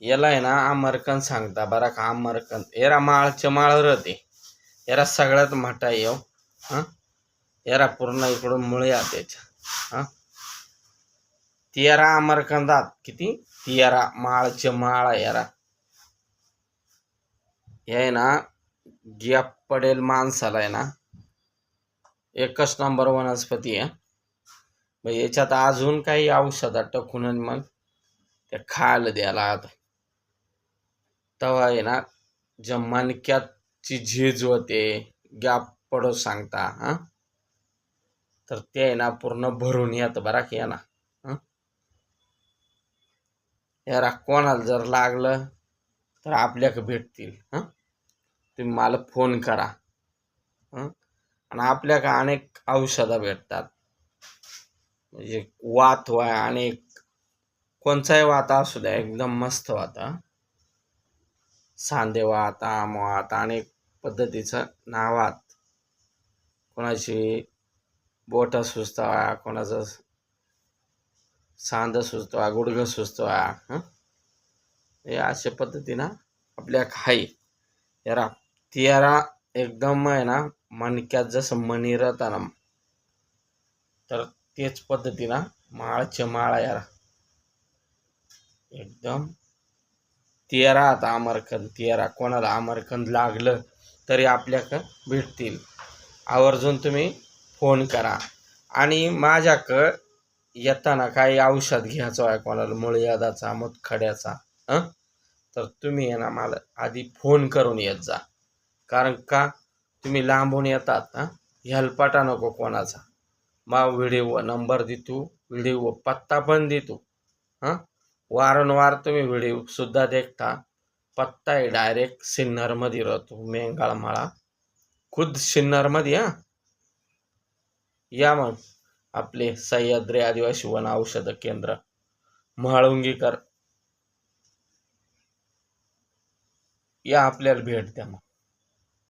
याला आहे ना अमरकंद सांगता बरं का. अमरकंद यारा माळच्या माळ राहते. यारा सगळ्यात मोठा येऊ हां. यारा पूर्ण इकडून मुळे त्याच्या हां. 13 अमरकंदात किती 13 माळचे माळ यारा. हे आहे ना गॅप पडेल माणसाला आहे ना एकच नंबर वनस्पती आहे. मग याच्यात अजून काही औषधात टाकून मग ते खायला द्यायला आता तेव्हा आहे ना ज्या मणक्याची झीज होते गॅप पडो सांगता हां. तर ते आहे ना पूर्ण भरून येतं बरं की ना हां. यारा कोणाला जर लागलं तर आपल्याकडे भेटतील हां. तुम्ही मला फोन करा हां. आणि आपल्याकडे अनेक औषधं भेटतात. म्हणजे वात व्हाय अनेक कोणचाही वात असू द्या एकदम मस्त वाता. सांधेवात आमवात अनेक पद्धतीचं नावात. कोणाची बोट सुचतवा, कोणाचं सांध सुचतवा, गुडघं सुचतवा हां. हे अशा पद्धतीनं आपल्या खाई यारा 13 एकदम आहे ना मणक्यात जसं मणी राहतं ना तर तेच पद्धतीनं माळच्या माळा यारा एकदम 13 आता अमरकंद 13 कोणाला अमरकंद लागलं तरी आपल्याकडं भेटतील. आवर्जून तुम्ही फोन करा. आणि माझ्याकडं येताना काही औषध घ्यायचं आहे कोणाला मुळव्याधाचा मुतखड्याचा हां. तर तुम्ही आहे ना मला आधी फोन करून येत जा. कारण का तुम्ही लांबून येतात हां. हेलपाटा नको कोणाचा. मग व्हिडिओ नंबर देतो व्हिडिओ पत्ता पण देतो हां. वारंवार तुम्ही व्हिडिओसुद्धा देखता. पत्ता आहे डायरेक्ट सिन्नरमध्ये राहतो मेंगाळमाळा खुद सिन्नरमध्ये हां. या मग आपले सह्याद्री आदिवासी वन औषध केंद्र म्हाळुंगीकर या आपल्याला भेट द्या मग.